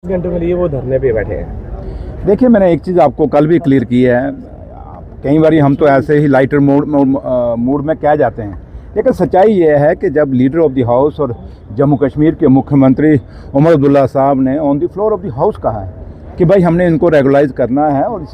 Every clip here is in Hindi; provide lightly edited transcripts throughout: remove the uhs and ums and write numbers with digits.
घंटों के लिए वो धरने पे बैठे हैं। देखिए, मैंने एक चीज़ आपको कल भी क्लियर की है। कई बार हम तो ऐसे ही लाइटर मूड में कह जाते हैं, लेकिन सच्चाई ये है कि जब लीडर ऑफ द हाउस और जम्मू कश्मीर के मुख्यमंत्री उमर अब्दुल्ला साहब ने on the floor of the house कहा है कि भाई हमने इनको रेगुलाइज करना है और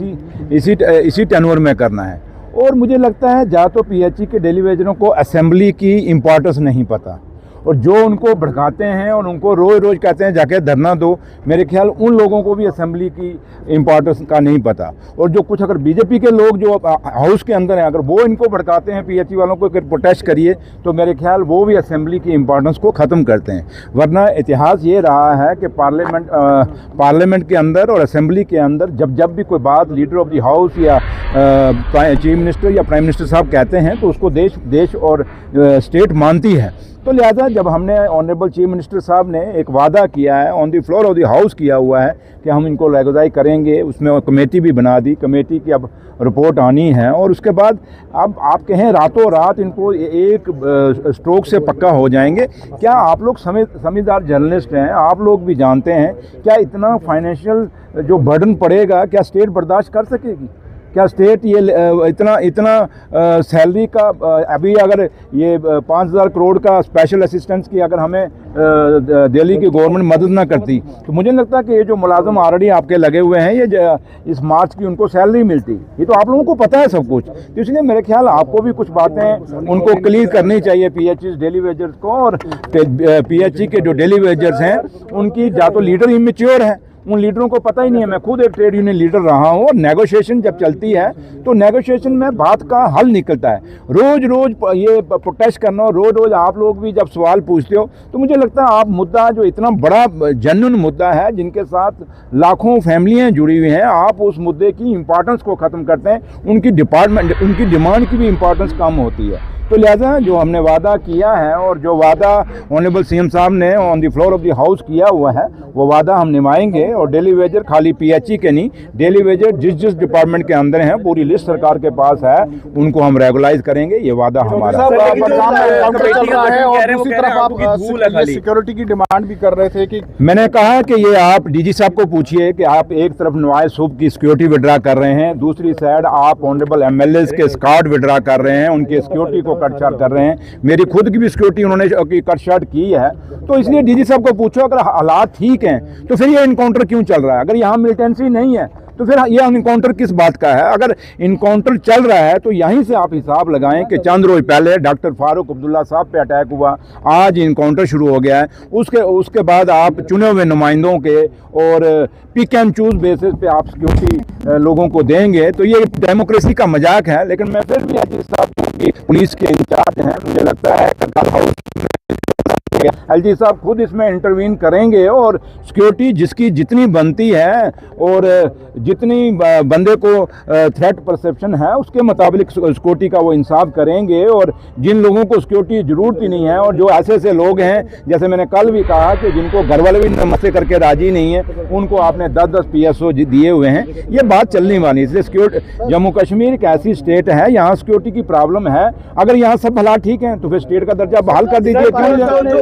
इसी टेन्योर में करना है। और मुझे लगता है या तो पीएचई के डेली वेजरों को असेंबली की इम्पोर्टेंस नहीं पता, और जो उनको भड़काते हैं और उनको रोज़ रोज़ कहते हैं जाके धरना दो, मेरे ख्याल उन लोगों को भी असेंबली की इम्पोर्टेंस का नहीं पता। और जो कुछ अगर बीजेपी के लोग जो हाउस के अंदर हैं, अगर वो इनको भड़काते हैं पीएचई वालों को कि प्रोटेस्ट करिए, तो मेरे ख्याल वो भी असेंबली की इम्पोर्टेंस को ख़त्म करते हैं। वरना इतिहास ये रहा है कि पार्लियामेंट के अंदर और असेंबली के अंदर जब भी कोई बात लीडर ऑफ द हाउस या चीफ मिनिस्टर या प्राइम मिनिस्टर साहब कहते हैं तो उसको देश और स्टेट मानती है। तो लिहाजा जब हमने ऑनरेबल चीफ मिनिस्टर साहब ने एक वादा किया है, on the floor of the house किया हुआ है कि हम इनको रेगुलाइज करेंगे, उसमें कमेटी भी बना दी, कमेटी की अब रिपोर्ट आनी है और उसके बाद अब आप कहें रातों रात इनको एक स्ट्रोक से पक्का हो जाएंगे। क्या आप लोग समझदार जर्नलिस्ट हैं, आप लोग भी जानते हैं क्या इतना फाइनेंशियल जो बर्डन पड़ेगा क्या स्टेट बर्दाश्त कर सकेगी? क्या स्टेट ये इतना सैलरी का अभी अगर ये 5,000 करोड़ का स्पेशल असिस्टेंस की अगर हमें दिल्ली की गवर्नमेंट मदद ना करती, तो मुझे नहीं लगता कि ये जो मुलाजम ऑलरेडी आपके लगे हुए हैं ये इस मार्च की उनको सैलरी मिलती। ये तो आप लोगों को पता है सब कुछ, तो इसलिए मेरे ख्याल आपको भी कुछ बातें उनको क्लियर करनी चाहिए पीएचई डेली वेजर्स को। और पीएचई के जो डेली वेजर्स हैं उनकी या तो लीडर इमेच्योर है, उन लीडरों को पता ही नहीं है। मैं खुद एक ट्रेड यूनियन लीडर रहा हूँ और नेगोशिएशन जब चलती है तो नेगोशिएशन में बात का हल निकलता है। रोज़ ये प्रोटेस्ट करना और रोज़ आप लोग भी जब सवाल पूछते हो तो मुझे लगता है आप मुद्दा जो इतना बड़ा जेन्युइन मुद्दा है जिनके साथ लाखों फैमिलियाँ जुड़ी हुई हैं, आप उस मुद्दे की इम्पोर्टेंस को ख़त्म करते हैं, उनकी डिमांड की भी इम्पोर्टेंस कम होती है। तो लिहाजा जो हमने वादा किया है और जो वादा ऑनरेबल सीएम साहब ने on the floor of the house किया हुआ है वो वादा हम निभाएंगे। और डेली वेजर खाली पीएचई के नहीं, डेली वेजर जिस डिपार्टमेंट के अंदर हैं पूरी लिस्ट सरकार के पास है, उनको हम रेगुलाइज करेंगे, ये वादा हमारा। सिक्योरिटी की डिमांड भी कर रहे थे कि मैंने कहा कि ये आप डीजी साहब को पूछिए कि आप एक तरफ नवाज सूब की सिक्योरिटी विड्रा कर रहे हैं, दूसरी साइड आप ऑनरेबल एमएलए के स्क्वाड विड्रा कर रहे हैं, उनकी सिक्योरिटी को कट शार्ट कर रहे हैं। मेरी खुद की भी सिक्योरिटी उन्होंने कट शार्ट की है। तो इसलिए डीजी साहब को पूछो अगर हालात ठीक हैं तो फिर ये इनकाउंटर क्यों चल रहा है? अगर यहाँ मिलिटेंसी नहीं है तो फिर ये इनकाउंटर किस बात का है? अगर इनकाउंटर चल रहा है तो यहीं से आप हिसाब लगाएं कि चंद रोज पहले डॉक्टर फारूक अब्दुल्ला साहब पे अटैक हुआ, आज इनकाउंटर शुरू हो गया है, उसके बाद आप चुने हुए नुमाइंदों के और पिक एंड चूज बेसिस पे आप सिक्योरिटी लोगों को देंगे, तो ये डेमोक्रेसी का मजाक है। लेकिन मैं फिर भी अजीत साहब पुलिस के इंचार्ज हैं, मुझे लगता है कल हाउस एलजी साहब खुद इसमें इंटरवीन करेंगे और सिक्योरिटी जिसकी जितनी बनती है और जितनी बंदे को थ्रेट परसेप्शन है उसके मुताबिक सिक्योरिटी का वो इंसाफ करेंगे। और जिन लोगों को सिक्योरिटी की ज़रूरत ही नहीं है और जो ऐसे लोग हैं, जैसे मैंने कल भी कहा कि जिनको घर वाले भी नमस्ते करके राजी नहीं है, उनको आपने 10-10 PSO दिए हुए हैं, ये बात चलने वाली। इसलिए सिक्योरिटी जम्मू कश्मीर एक ऐसी स्टेट है यहाँ सिक्योरिटी की प्रॉब्लम है। अगर यहाँ सब हालात ठीक हैं तो फिर स्टेट का दर्जा बहाल कर दीजिए।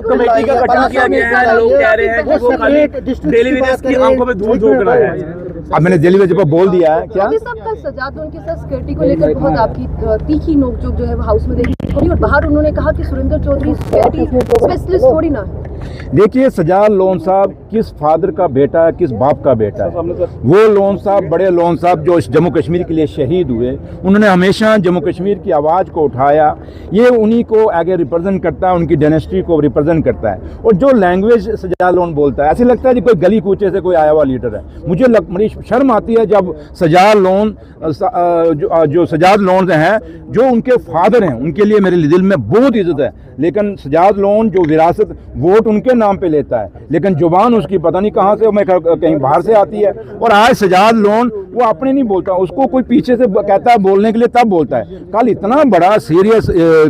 कमेटी का गठन किया गया है, लोग कह रहे हैं कि वो खाली डेली वेजर्स की आंखों में धूल झोंक रहा है। अब मैंने डेली वेजर पर बोल दिया है। क्या सजाद उनके साथ सिक्योरिटी को लेकर बहुत आपकी तीखी नोकझोंक जो है वो हाउस में देखी और बाहर उन्होंने कहा कि सुरेंद्र चौधरी सिक्योरिटी स्पेशलिस्ट थोड़ी ना है। देखिए, सजाद लोन साहब किस फादर का बेटा है, किस बाप का बेटा है? वो लोन साहब, बड़े लोन साहब जो जम्मू कश्मीर के लिए शहीद हुए, उन्होंने हमेशा जम्मू कश्मीर की आवाज़ को उठाया। ये उन्हीं को आगे रिप्रेजेंट करता है, उनकी डायनेस्टी को रिप्रेजेंट करता है। और जो लैंग्वेज सजाद लोन बोलता है, ऐसे लगता है कि कोई गली कूचे से कोई आया हुआ लीडर है। बड़ी शर्म आती है जब सजाद लोन जो सजाद लोन हैं, जो उनके फादर हैं, उनके लिए मेरे दिल में बहुत इज्जत है, लेकिन सजाद लोन जो विरासत वोट उनके नाम पे लेता है, लेकिन जुबान उसकी पता नहीं कहाँ से, मैं कहीं बाहर से आती है। और आज सजाद लोन वो अपने नहीं बोलता, उसको कोई पीछे से कहता है बोलने के लिए तब बोलता है। कल इतना बड़ा सीरियस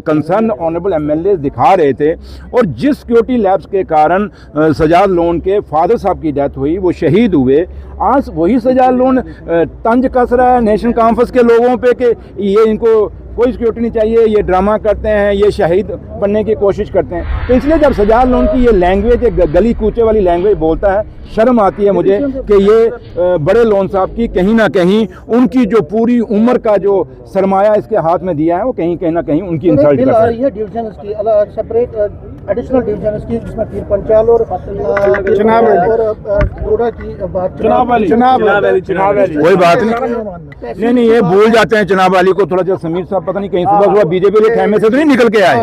कंसर्न ऑनरेबल एमएलए दिखा रहे थे और जिस सिक्योरिटी लैब्स के कारण सजाद लोन के फादर साहब की डेथ हुई, वो शहीद हुए, आज वही सजाद लोन तंज कस रहा है नेशनल कॉन्फ्रेंस के लोगों पे कि ये इनको कोई सिक्योरिटी नहीं चाहिए, ये ड्रामा करते हैं, ये शहीद बनने की कोशिश करते हैं। तो इसलिए जब सजाद लोन की ये लैंग्वेज, गली कूचे वाली लैंग्वेज बोलता है, शर्म आती है मुझे कि ये बड़े लोन साहब की कहीं ना कहीं उनकी जो पूरी उम्र का जो सरमाया इसके हाथ में दिया है वो कहीं ना कहीं उनकी इंसल्ट कर रही है। डिवीजन की सेपरेट एडिशनल डिवीजन की, जिसमें पीर पंचाल और चुनाव कोई बात नहीं, ये भूल जाते हैं चुनाव वाली को थोड़ा। जो समीर साहब पता नहीं कहीं सुबह बीजेपी के खेमे से तो नहीं निकल के आए,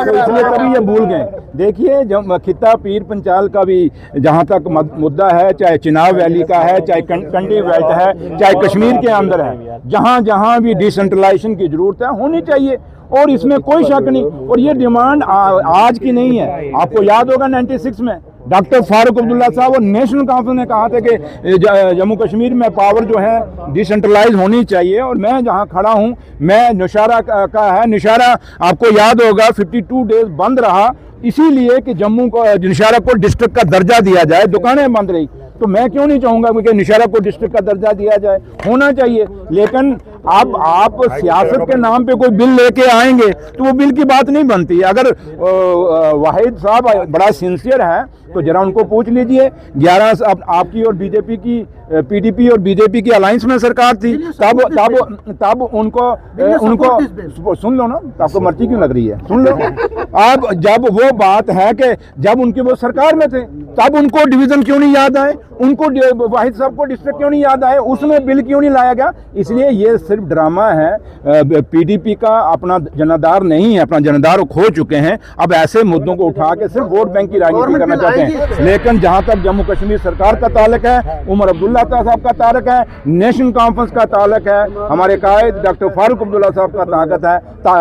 तो इसलिए तभी ये भूल गए। देखिए जब खिता पीर पंचाल का भी जहाँ तक मुद्दा है, चाहे चिनाब वैली का है, चाहे कंडी बेल्ट है, चाहे कश्मीर के अंदर है, जहाँ जहाँ भी डिसेंट्रलाइजेशन की जरूरत है होनी चाहिए, और इसमें कोई शक नहीं। और ये डिमांड आज की नहीं है। आपको याद होगा 96 में डॉक्टर फारूक अब्दुल्ला साहब और नेशनल कॉन्फ्रेंस ने कहा था कि जम्मू कश्मीर में पावर जो है डिसेंट्रलाइज होनी चाहिए। और मैं जहां खड़ा हूं, मैं नौशहरा का है, नौशहरा आपको याद होगा 52 डेज बंद रहा, इसीलिए कि जम्मू को, नौशहरा को डिस्ट्रिक्ट का दर्जा दिया जाए, दुकानें बंद रही। तो मैं क्यों नहीं चाहूँगा कि नौशहरा को डिस्ट्रिक्ट का दर्जा दिया जाए, होना चाहिए। लेकिन अब आप सियासत के नाम पे कोई बिल लेके आएंगे तो वो बिल की बात नहीं बनती। अगर वाहिद साहब बड़ा सिंसियर है तो जरा उनको पूछ लीजिए, 11 आपकी और बीजेपी की, पीडीपी और बीजेपी की अलायंस में सरकार थी, तब उनको सुन लो ना, आपको मर्जी क्यों लग रही है, सुन लो। अब जब वो बात है कि जब उनकी वो सरकार में थे तब उनको डिवीजन क्यों नहीं याद आए, उनको वाहिद साहब को डिस्ट्रिक्ट क्यों नहीं याद आए, उसमें बिल क्यों नहीं लाया गया। इसलिए ये सिर्फ ड्रामा है। पीडीपी का अपना जनाधार नहीं है, अपना जनाधार खो चुके हैं। अब ऐसे मुद्दों को उठा के सिर्फ वोट बैंक की राजनीति करना चाहते हैं। लेकिन जहां तक जम्मू कश्मीर सरकार का ताल्लुक है, उमर अब्दुल्ला साहब का ताल्लुक है, नेशनल कॉन्फ्रेंस का ताल्लुक है, हमारे कायद डॉक्टर फारूक अब्दुल्ला साहब का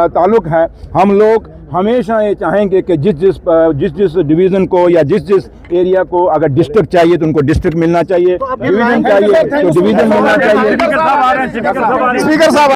ताल्लुक है, हम लोग हमेशा ये चाहेंगे कि जिस जिस डिवीज़न को या जिस एरिया को अगर डिस्ट्रिक्ट चाहिए तो उनको डिस्ट्रिक्ट मिलना चाहिए, डिवीज़न चाहिए तो डिवीज़न मिलना चाहिए। स्पीकर साहब